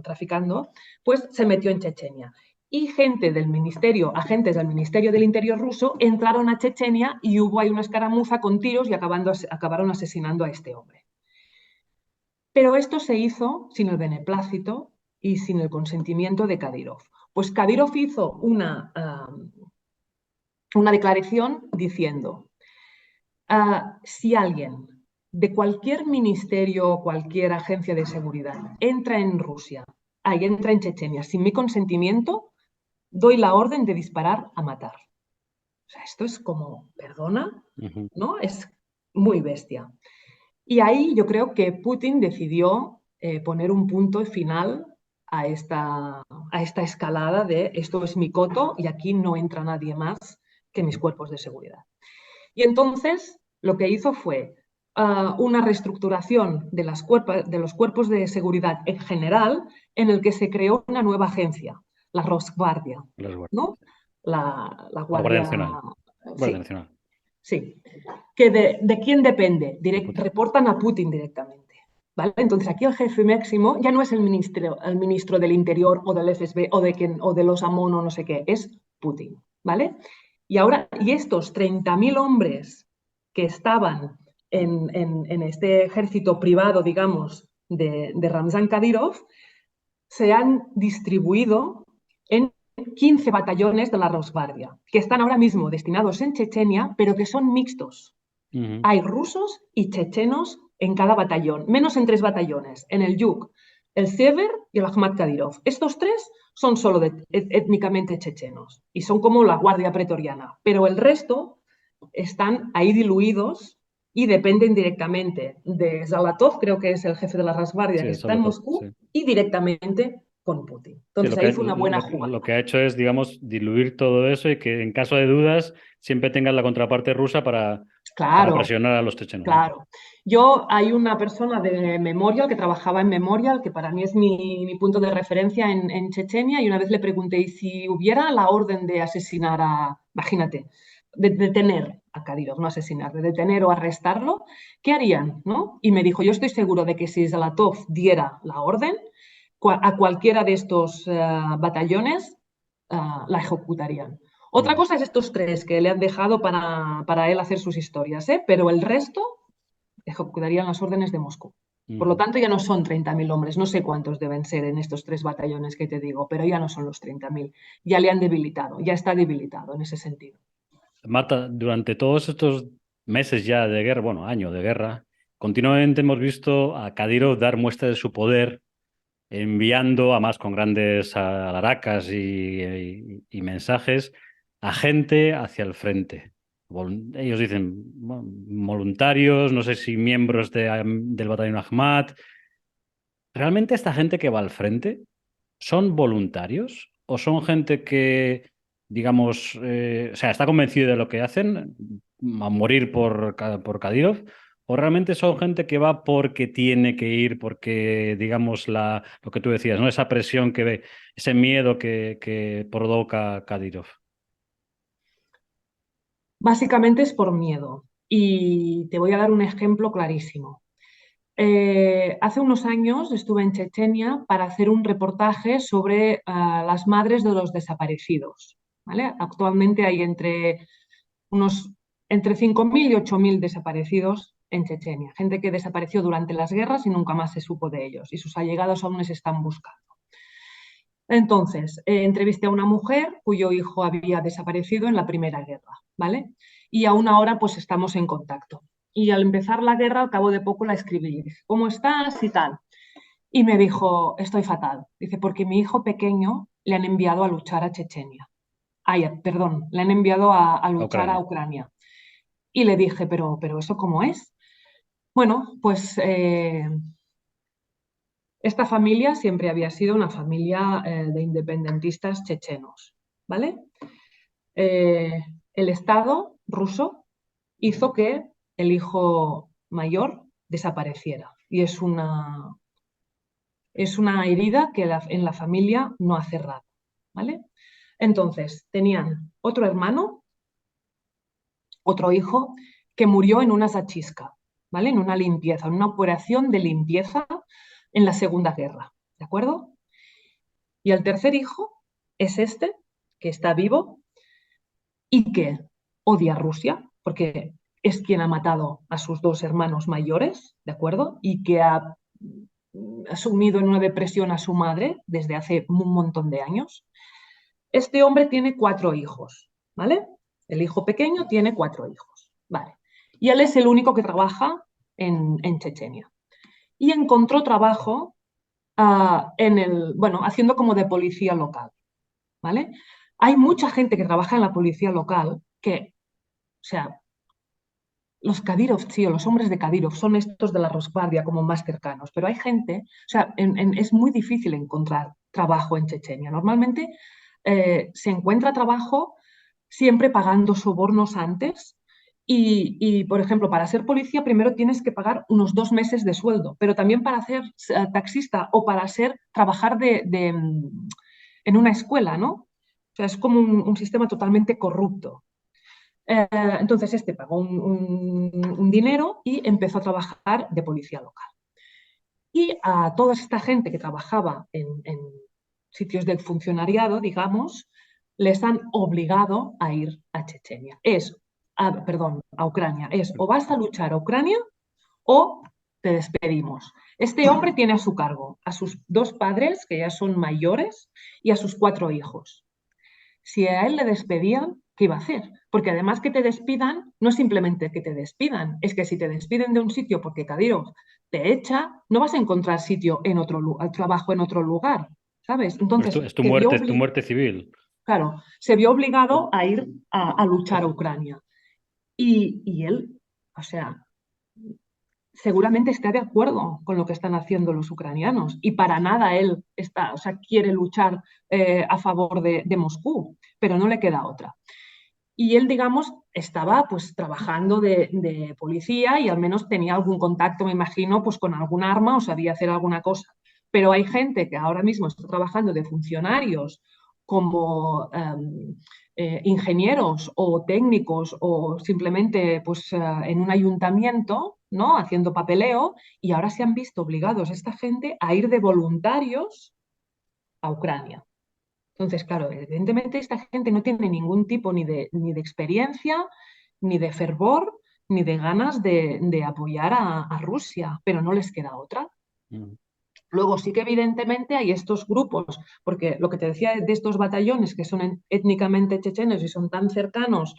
traficando, pues se metió en Chechenia. Y agentes del Ministerio del Interior ruso entraron a Chechenia y hubo ahí una escaramuza con tiros y acabaron asesinando a este hombre. Pero esto se hizo sin el beneplácito y sin el consentimiento de Kadyrov. Pues Kadyrov hizo una declaración diciendo, si alguien de cualquier ministerio o cualquier agencia de seguridad entra en Rusia, entra en Chechenia sin mi consentimiento, doy la orden de disparar a matar. O sea, esto es como, perdona, ¿no? Es muy bestia. Y ahí yo creo que Putin decidió poner un punto final a esta escalada de esto es mi coto y aquí no entra nadie más que mis cuerpos de seguridad. Y entonces lo que hizo fue una reestructuración de los cuerpos de seguridad en general, en el que se creó una nueva agencia, la Rosguardia, ¿no? La Guardia Nacional. Guardia Nacional. Sí. ¿Que de quién depende? Reportan a Putin directamente, ¿vale? Entonces aquí el jefe máximo ya no es el ministro del Interior o del FSB o de los AMON o no sé qué, es Putin, ¿vale? Y estos 30.000 hombres que estaban en este ejército privado, digamos, de Ramzan Kadyrov, se han distribuido en 15 batallones de la Rosguardia, que están ahora mismo destinados en Chechenia, pero que son mixtos. Hay rusos y chechenos en cada batallón, menos en 3 batallones, en el Yuk, el Sever y el Ahmad Kadyrov. Estos 3 son solo étnicamente chechenos y son como la Guardia Pretoriana, pero el resto están ahí diluidos y dependen directamente de Zalotov, creo que es el jefe de la Rosguardia, que está en Moscú, y directamente con Putin. Entonces ahí fue una buena jugada. Lo que ha hecho es, digamos, diluir todo eso y que en caso de dudas siempre tengan la contraparte rusa para presionar a los chechenos. Claro. Hay una persona de Memorial que trabajaba en Memorial, que para mí es mi punto de referencia en Chechenia, y una vez le pregunté, ¿y si hubiera la orden de asesinar imagínate, de detener a Kadyrov, no asesinar, de detener o arrestarlo, ¿qué harían? ¿No? Y me dijo, yo estoy seguro de que si Zalotov diera la orden, a cualquiera de estos batallones la ejecutarían. Otra cosa es estos 3 que le han dejado para él hacer sus historias, pero el resto ejecutarían las órdenes de Moscú. Por lo tanto, ya no son 30.000 hombres, no sé cuántos deben ser en estos 3 batallones que te digo, pero ya no son los 30.000. Ya le han debilitado, ya está debilitado en ese sentido. Marta, durante todos estos meses ya de guerra, bueno, año de guerra, continuamente hemos visto a Kadyrov dar muestra de su poder, enviando, además con grandes alaracas y mensajes, a gente hacia el frente. Ellos dicen bueno, voluntarios, no sé si miembros del batallón Ahmad. ¿Realmente esta gente que va al frente son voluntarios o son gente que, digamos, o sea, está convencida de lo que hacen, a morir por Kadyrov, o realmente son gente que va porque tiene que ir, porque, digamos, lo que tú decías, ¿no? Esa presión que ve, ese miedo que provoca Kadyrov? Básicamente es por miedo. Y te voy a dar un ejemplo clarísimo. Hace unos años estuve en Chechenia para hacer un reportaje sobre las madres de los desaparecidos. ¿Vale? Actualmente hay entre 5.000 y 8.000 desaparecidos en Chechenia, gente que desapareció durante las guerras y nunca más se supo de ellos, y sus allegados aún les están buscando. Entonces, entrevisté a una mujer cuyo hijo había desaparecido en la Primera Guerra, ¿vale? Y aún ahora pues estamos en contacto. Y al empezar la guerra, al cabo de poco la escribí, dice, ¿cómo estás? Y tal. Y me dijo, estoy fatal. Dice, porque mi hijo pequeño le han enviado a luchar a Chechenia. Ay, perdón, le han enviado a A luchar a Ucrania. Ucrania. Y le dije, pero ¿eso cómo es? Bueno, pues esta familia siempre había sido una familia de independentistas chechenos, ¿vale? El Estado ruso hizo que el hijo mayor desapareciera y es una herida que en la familia no ha cerrado, ¿vale? Entonces, tenían otro hermano, otro hijo, que murió en una sachisca, ¿vale? En una limpieza, en una operación de limpieza en la Segunda Guerra, ¿de acuerdo? Y el tercer hijo es este, que está vivo y que odia a Rusia, porque es quien ha matado a sus 2 hermanos mayores, ¿de acuerdo? Y que ha sumido en una depresión a su madre desde hace un montón de años. Este hombre tiene 4 hijos, ¿vale? El hijo pequeño tiene 4 hijos, ¿vale? Y él es el único que trabaja en Chechenia. Y encontró trabajo bueno, haciendo como de policía local, ¿vale? Hay mucha gente que trabaja en la policía local que, o sea, los Kadyrov, sí, o los hombres de Kadyrov son estos de la Rosguardia como más cercanos, pero hay gente, o sea, es muy difícil encontrar trabajo en Chechenia. Normalmente se encuentra trabajo siempre pagando sobornos antes y, por ejemplo, para ser policía primero tienes que pagar unos 2 meses de sueldo, pero también para ser taxista o para trabajar en una escuela, ¿no? O sea, es como un sistema totalmente corrupto. Entonces este pagó un dinero y empezó a trabajar de policía local. Y a toda esta gente que trabajaba en sitios del funcionariado, digamos, les han obligado a ir a Chechenia. Perdón, a Ucrania. Es o vas a luchar a Ucrania o te despedimos. Este hombre tiene a su cargo a sus 2 padres, que ya son mayores, y a sus 4 hijos. Si a él le despedían, ¿qué iba a hacer? Porque además que te despidan, no es simplemente que te despidan, es que si te despiden de un sitio porque Kadyrov te echa, no vas a encontrar sitio en otro trabajo en otro lugar, ¿sabes? Entonces, Es tu muerte civil. claro, se vio obligado a ir a luchar a Ucrania. Y él, o sea, seguramente está de acuerdo con lo que están haciendo los ucranianos y para nada él está, o sea, quiere luchar a favor de Moscú, pero no le queda otra. Y él, digamos, estaba pues trabajando de policía y al menos tenía algún contacto, me imagino, pues con algún arma o sabía hacer alguna cosa. Pero hay gente que ahora mismo está trabajando de funcionarios como ingenieros o técnicos o simplemente pues, en un ayuntamiento, ¿no? Haciendo papeleo y ahora se han visto obligados esta gente a ir de voluntarios a Ucrania. Entonces, claro, evidentemente esta gente no tiene ningún tipo ni de experiencia, ni de fervor, ni de ganas de apoyar a Rusia, pero no les queda otra. Mm. Luego sí que evidentemente hay estos grupos, porque lo que te decía de estos batallones que son étnicamente chechenos y son tan cercanos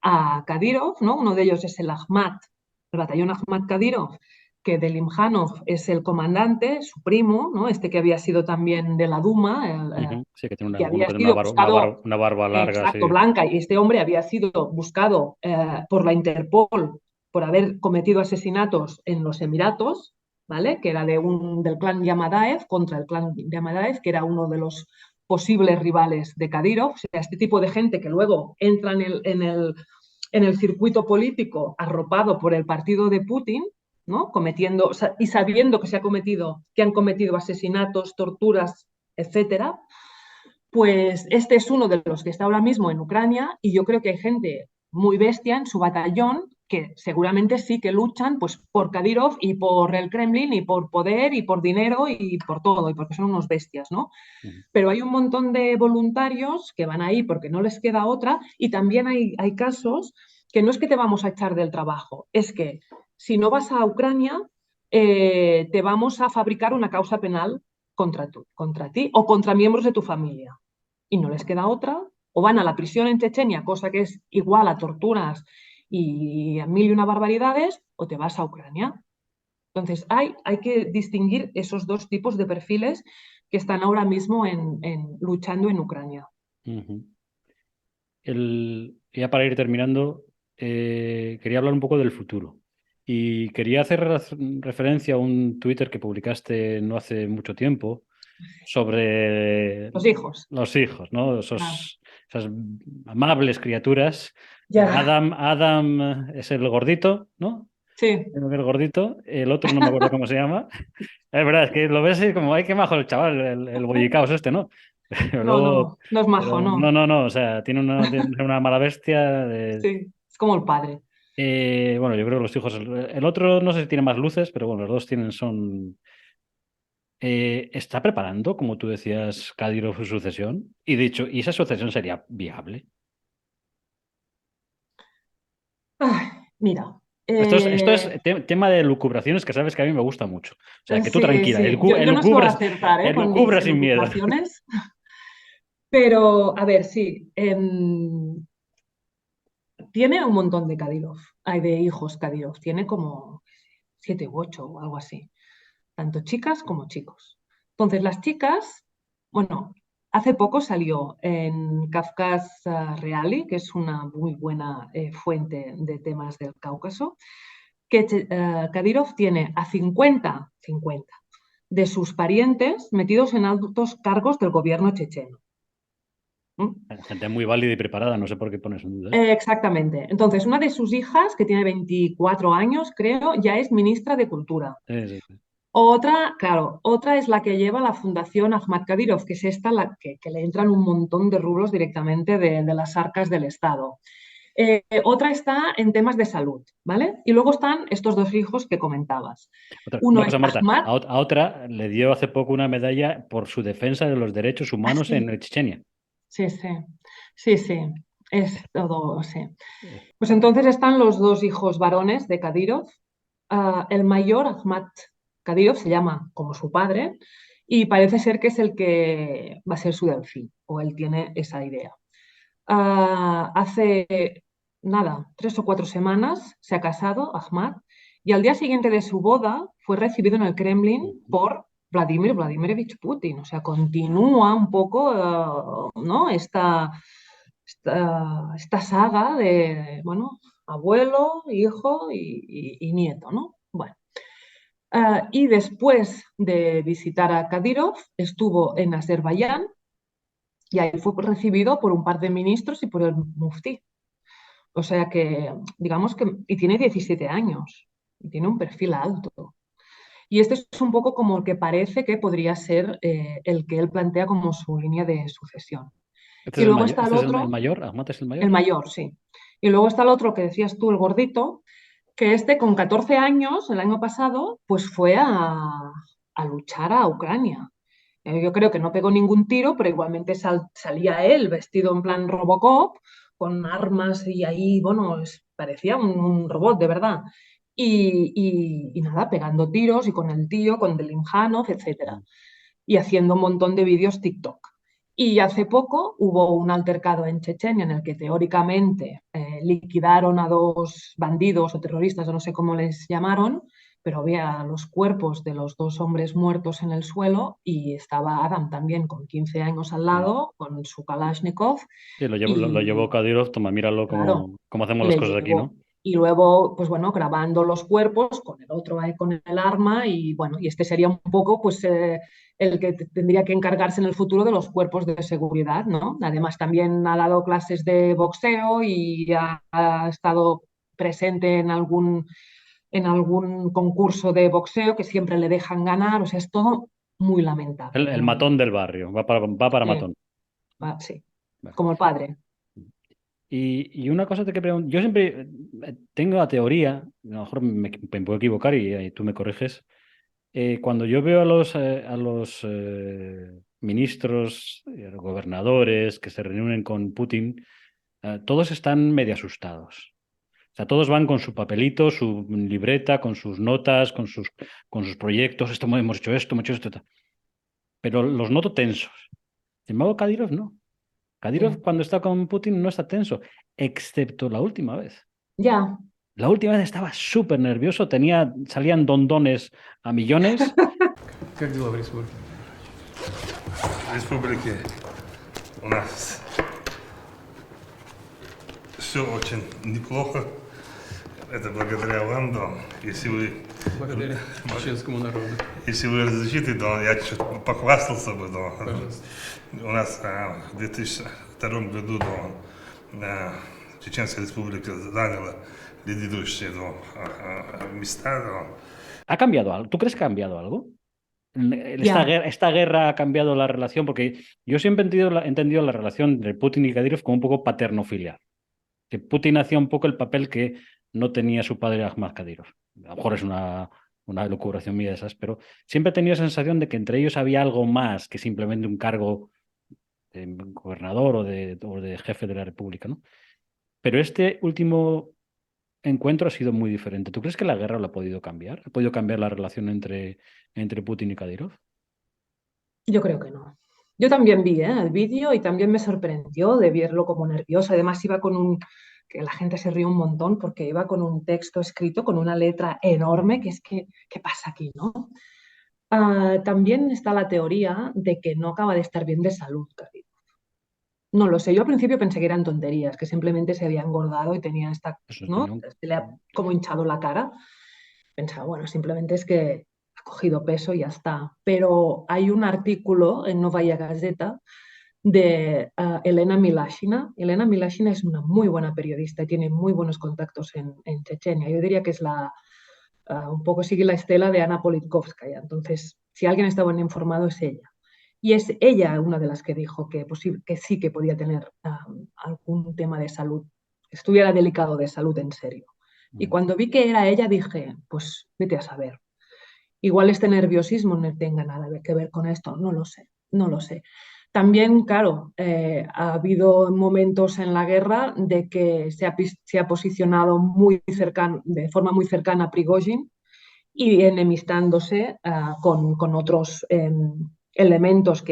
a Kadyrov, ¿no? Uno de ellos es el Ahmad, el batallón Ahmad Kadyrov, que de Limjanov es el comandante, su primo, ¿no? Este que había sido también de la Duma, Sí, que tiene que uno había que tiene sido buscado, una barba larga, exacto, sí. blanca, y este hombre había sido buscado por la Interpol por haber cometido asesinatos en los Emiratos, ¿vale? Que era del clan Yamadaev contra el clan Yamadaev, que era uno de los posibles rivales de Kadyrov. O sea, este tipo de gente que luego entra en el circuito político arropado por el partido de Putin, ¿no? Cometiendo y sabiendo que han cometido asesinatos, torturas, etcétera, pues este es uno de los que está ahora mismo en Ucrania y yo creo que hay gente muy bestia en su batallón que seguramente sí que luchan pues por Kadyrov y por el Kremlin y por poder y por dinero y por todo y porque son unos bestias, ¿no? Mm. Pero hay un montón de voluntarios que van ahí porque no les queda otra y también hay casos que no es que te vamos a echar del trabajo, es que si no vas a Ucrania te vamos a fabricar una causa penal contra ti o contra miembros de tu familia y no les queda otra, o van a la prisión en Chechenia, cosa que es igual a torturas y a mil y una barbaridades, o te vas a Ucrania. Entonces, hay que distinguir esos dos tipos de perfiles que están ahora mismo luchando en Ucrania. Ujú. Ya para ir terminando, quería hablar un poco del futuro. Y quería hacer referencia a un Twitter que publicaste no hace mucho tiempo sobre Los hijos. los hijos, ¿no? Ah, Esas amables criaturas. ya, Adam es el gordito, ¿no? sí. El gordito. El otro no me acuerdo cómo se llama. Es verdad, es que lo ves y como, ay, qué majo el chaval, el bollicaos este, ¿no? Pero No, luego, no es majo, pero no, no. no, no, o sea, tiene una mala bestia. Sí, es como el padre. Bueno, yo creo que los hijos, el otro no sé si tiene más luces, pero bueno, los dos son. ¿Está preparando, como tú decías, Kadyrov su sucesión? Y dicho, ¿y esa sucesión sería viable? Ay, mira, Esto es tema de lucubraciones que sabes que a mí me gusta mucho. O sea, que tú sí, tranquila, sí. Yo no suelo acertar con mis elucubra sin miedo. elucubraciones, pero a ver, sí. Tiene un montón de Kadyrov, hay de hijos Kadyrov, tiene como 7 u 8 o algo así, tanto chicas como chicos. Entonces, las chicas, bueno, hace poco salió en Kafkas Reali, que es una muy buena fuente de temas del Cáucaso, que Kadyrov tiene a 50 de sus parientes metidos en altos cargos del gobierno checheno. ¿Mm? Gente muy válida y preparada, no sé por qué pones en duda esto. Exactamente. Entonces, una de sus hijas, que tiene 24 años, creo, ya es ministra de Cultura. Sí, sí, sí. Otra, claro, otra es la que lleva la Fundación Ahmad Kadyrov, que es esta la que le entran un montón de rublos directamente de las arcas del Estado. Otra está en temas de salud, ¿vale? Y luego están estos dos hijos que comentabas. Una Uno es cosa, Marta, Ahmad, a otra le dio hace poco una medalla por su defensa de los derechos humanos en sí, Chechenia. sí, sí, sí, sí, es todo, sí. Pues entonces están los dos hijos varones de Kadyrov. El mayor, Ahmad Kadyrov, se llama como su padre y parece ser que es el que va a ser su delfín, o él tiene esa idea. Hace nada, 3 o 4 semanas se ha casado Ahmad y al día siguiente de su boda fue recibido en el Kremlin por Vladimir Vladimirovich Putin. O sea, continúa un poco, ¿no? Esta saga de, bueno, abuelo, hijo y nieto, ¿no? Bueno. Y después de visitar a Kadyrov, estuvo en Azerbaiyán y ahí fue recibido por un par de ministros y por el muftí. O sea que, digamos que, y tiene 17 años, y tiene un perfil alto. Y este es un poco como el que parece que podría ser el que él plantea como su línea de sucesión. Este Y es el luego mayor, está el este es el otro, mayor, Ahmad es el el mayor. mayor, sí. Y luego está el otro que decías tú, el gordito, que este con 14 años, el año pasado, pues fue a luchar a Ucrania. Yo creo que no pegó ningún tiro, pero igualmente salía él vestido en plan Robocop, con armas y ahí, bueno, parecía un robot de verdad. Y nada, pegando tiros y con el tío, con Delimjanov, etcétera. Y haciendo un montón de vídeos TikTok. Y hace poco hubo un altercado en Chechenia en el que teóricamente liquidaron a 2 bandidos o terroristas, o no sé cómo les llamaron, pero había los cuerpos de los 2 hombres muertos en el suelo y estaba Adam también con 15 años al lado, con su Kalashnikov. Sí, lo llevó Y Kadyrov, toma, míralo claro, cómo hacemos las le cosas aquí, ¿no? llevó. Y luego, pues bueno, grabando los cuerpos con el otro ahí con el arma y bueno, y este sería un poco pues el que tendría que encargarse en el futuro de los cuerpos de seguridad, ¿no? Además también ha dado clases de boxeo y ha estado presente en algún concurso de boxeo que siempre le dejan ganar, o sea, es todo muy lamentable, El muy, matón del barrio, va para sí, matón. sí, Vale. como el padre. Y una cosa te que pregunto, yo siempre tengo la teoría, a lo mejor me puedo equivocar y tú me corriges. Cuando yo veo a los ministros, gobernadores que se reúnen con Putin, todos están medio asustados. O sea, todos van con su papelito, su libreta, con sus notas, con sus proyectos. Hemos hecho esto, hemos hecho esto. Pero los noto tensos. Sin embargo, Kadyrov no. Kadyrov Sí. cuando está con Putin no está tenso, excepto la última vez. Ya, La última vez estaba súper nervioso, salían dondones a millones. Как дела в республике? В республике у нас все очень неплохо. Это благодаря вам, Дон. Если вы, Благодаря чеченскому народу. если вы разрешите, Дон, я чуть похвастался бы, Дон. Пожалуйста. У нас в 2002 году, Дон, Чеченская республика заняла лидирующие, Дон, места, Дон. ¿Ha cambiado algo? ¿Tú crees que ha cambiado algo? ya. Esta guerra ha cambiado la relación, porque yo siempre he entendido la relación entre Putin y Kadyrov como un poco paterno-filial. Que Putin hacía un poco el papel que no tenía su padre Ahmad Kadyrov. A lo mejor es una elucubración mía de esas, pero siempre he tenido la sensación de que entre ellos había algo más que simplemente un cargo de gobernador o de jefe de la República, ¿no? Pero este último encuentro ha sido muy diferente. ¿Tú crees que la guerra lo ha podido cambiar? ¿Ha podido cambiar la relación entre Putin y Kadyrov? Yo creo que no. Yo también vi, el vídeo y también me sorprendió de verlo como nervioso. Además iba con que la gente se rió un montón porque iba con un texto escrito con una letra enorme, que es que, ¿qué pasa aquí, no? También está la teoría de que no acaba de estar bien de salud, Cari. No lo sé, yo al principio pensé que eran tonterías, que simplemente se había engordado y tenía Eso ¿no? tenía Se le ha como hinchado la cara. Pensaba, bueno, simplemente es que ha cogido peso y ya está. Pero hay un artículo en Novaya Gazeta de Elena Milashina. Elena Milashina es una muy buena periodista y tiene muy buenos contactos en Chechenia. Yo diría que es un poco sigue la estela de Ana Politkovskaya. Entonces, si alguien está bien informado es ella. Y es ella una de las que dijo que sí que podía tener algún tema de salud, estuviera delicado de salud en serio. Y cuando vi que era ella dije, pues vete a saber. Igual este nerviosismo no tenga nada que ver con esto, no lo sé, no lo sé. También, claro, ha habido momentos en la guerra de que se ha posicionado de forma muy cercana a Prigozhin y enemistándose con otros elementos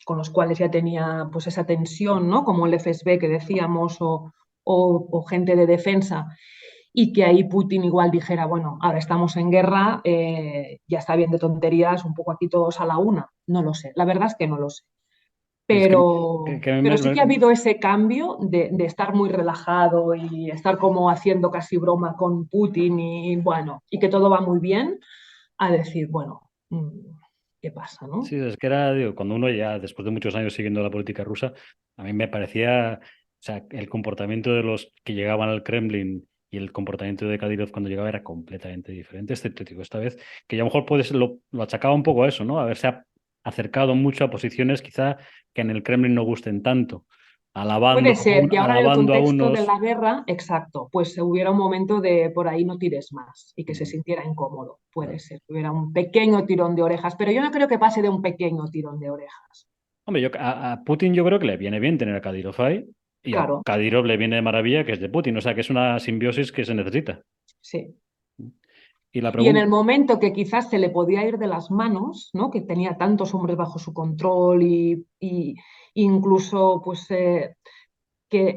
con los cuales ya tenía pues, esa tensión, ¿no? Como el FSB que decíamos o gente de defensa y que ahí Putin igual dijera, bueno, ahora estamos en guerra, ya está bien de tonterías, un poco aquí todos a la una. No lo sé, la verdad es que no lo sé. Es Pero sí que ha habido ese cambio de estar muy relajado y estar como haciendo casi broma con Putin y bueno, y que todo va muy bien, a decir, bueno, ¿qué pasa, no? Sí, es que era, digo, cuando uno ya, después de muchos años siguiendo la política rusa, a mí me parecía, o sea, el comportamiento de los que llegaban al Kremlin y el comportamiento de Kadyrov cuando llegaba era completamente diferente, excepto, digo, esta vez, que ya a lo mejor lo achacaba un poco a eso, ¿no? Haberse acercado mucho a posiciones quizá que en el Kremlin no gusten tanto, alabando, Puede ser que ahora en el alabando a contexto de unos. la guerra, exacto, pues hubiera un momento de por ahí no tires más y que se sintiera incómodo. Puede ser que hubiera un pequeño tirón de orejas, pero yo no creo que pase de un pequeño tirón de orejas. Hombre, a Putin yo creo que le viene bien tener a Kadyrov ahí. Y a Claro, Kadyrov le viene de maravilla que es de Putin, o sea que es una simbiosis que se necesita. sí. Y la Y en pregunta, el momento que quizás se le podía ir de las manos, ¿no? Que tenía tantos hombres bajo su control y incluso pues, que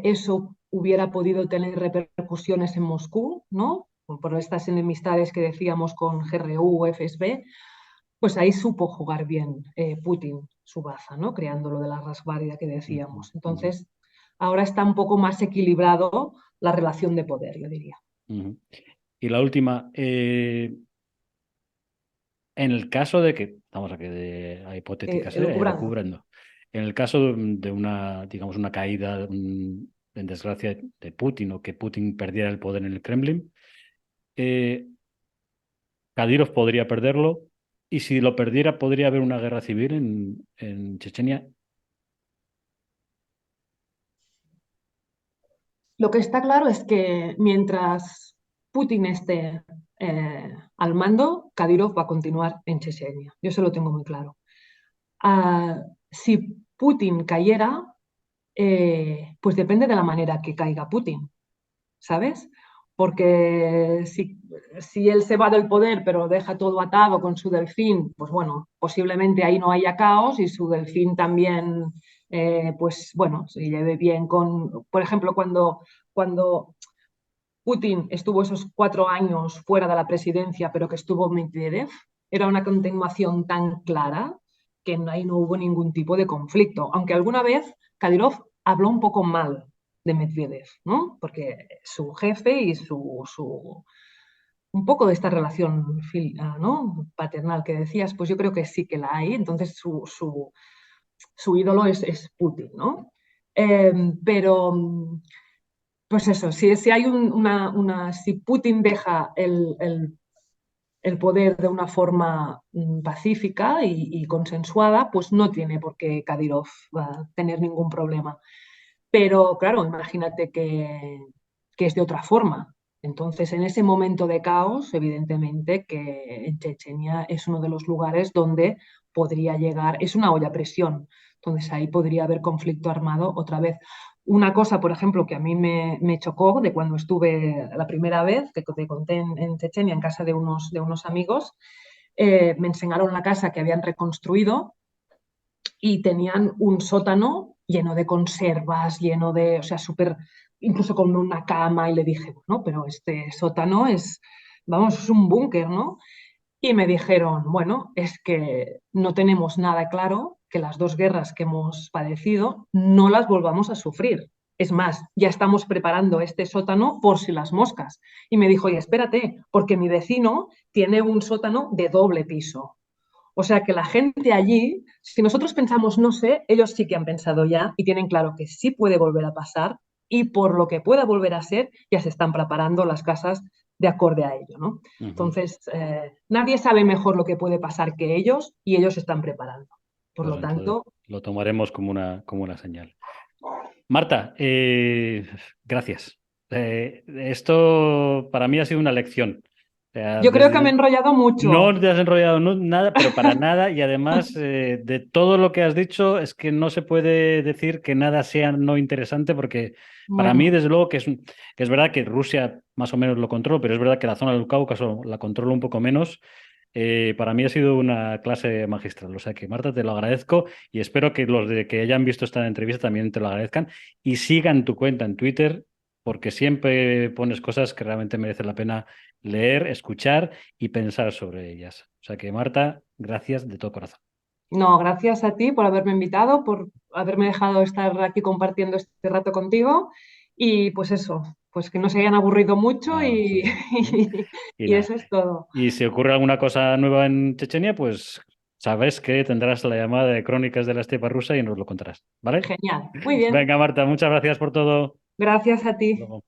eso hubiera podido tener repercusiones en Moscú, ¿no? Por estas enemistades que decíamos con GRU, FSB, pues ahí supo jugar bien Putin su baza, ¿no? Creando lo de la rasguardia que decíamos. Entonces, ahora está un poco más equilibrado la relación de poder, yo diría. y la última, en el caso de que, estamos aquí a hipotéticas, Elucubrando. elucubrando, en el caso de una, digamos, una caída, en desgracia de Putin o que Putin perdiera el poder en el Kremlin, eh, Kadyrov podría perderlo y si lo perdiera podría haber una guerra civil en Chechenia. Lo que está claro es que mientras Putin esté al mando, Kadyrov va a continuar en Chechenia. Yo eso lo tengo muy claro. Si Putin cayera, pues depende de la manera que caiga Putin, ¿sabes? Porque si él se va del poder pero deja todo atado con su delfín, pues bueno, posiblemente ahí no haya caos y su delfín también, pues bueno, se lleve bien con, por ejemplo, cuando Putin estuvo esos 4 años fuera de la presidencia, pero que estuvo Medvedev, era una continuación tan clara que ahí no hubo ningún tipo de conflicto. Aunque alguna vez Kadyrov habló un poco mal de Medvedev, ¿no? Porque su jefe y un poco de esta relación ¿no? paternal que decías, pues yo creo que sí que la hay. Entonces su ídolo es Putin, ¿no? Pero pues eso, si hay si Putin deja el poder de una forma pacífica y consensuada, pues no tiene por qué Kadyrov tener ningún problema. Pero claro, imagínate que es de otra forma. Entonces, en ese momento de caos, evidentemente que en Chechenia es uno de los lugares donde podría llegar, es una olla a presión, entonces ahí podría haber conflicto armado otra vez. Una cosa, por ejemplo, que a mí me chocó de cuando estuve la primera vez, que te conté en Chechenia, en casa de unos amigos, me enseñaron la casa que habían reconstruido y tenían un sótano lleno de conservas, lleno de, o sea, súper, incluso con una cama, y le dije, no, pero este sótano es, vamos, es un búnker, ¿no? Y me dijeron, bueno, es que no tenemos nada claro que las 2 guerras que hemos padecido no las volvamos a sufrir. Es más, ya estamos preparando este sótano por si las moscas. Y me dijo, y espérate, porque mi vecino tiene un sótano de doble piso. O sea que la gente allí, si nosotros pensamos no sé, ellos sí que han pensado ya y tienen claro que sí puede volver a pasar y por lo que pueda volver a ser, ya se están preparando las casas de acorde a ello, ¿no? Entonces, nadie sabe mejor lo que puede pasar que ellos y ellos se están preparando. Por Pues lo entonces tanto, lo tomaremos como una señal. Marta, gracias. Esto para mí ha sido una lección. O sea, yo creo que me he enrollado no mucho. te has enrollado nada, pero para nada. Y además, de todo lo que has dicho, es que no se puede decir que nada sea no interesante, porque para mí, Bueno, desde luego, que es verdad que Rusia más o menos lo controla, pero es verdad que la zona del Cáucaso la controla un poco menos. Para mí ha sido una clase magistral. O sea que, Marta, te lo agradezco y espero que los de que hayan visto esta entrevista también te lo agradezcan y sigan tu cuenta en Twitter, porque siempre pones cosas que realmente merecen la pena leer, escuchar y pensar sobre ellas. O sea que, Marta, gracias de todo corazón. no, gracias a ti por haberme invitado, por haberme dejado estar aquí compartiendo este rato contigo y pues eso, pues que no se hayan aburrido mucho Ah, y, sí. Y y nada. eso es todo. Y si ocurre alguna cosa nueva en Chechenia, pues sabes que tendrás la llamada de Crónicas de la Estepa Rusa y nos lo contarás, ¿vale? Genial, muy bien, Venga, Marta, muchas gracias por todo. gracias a Hasta ti. luego.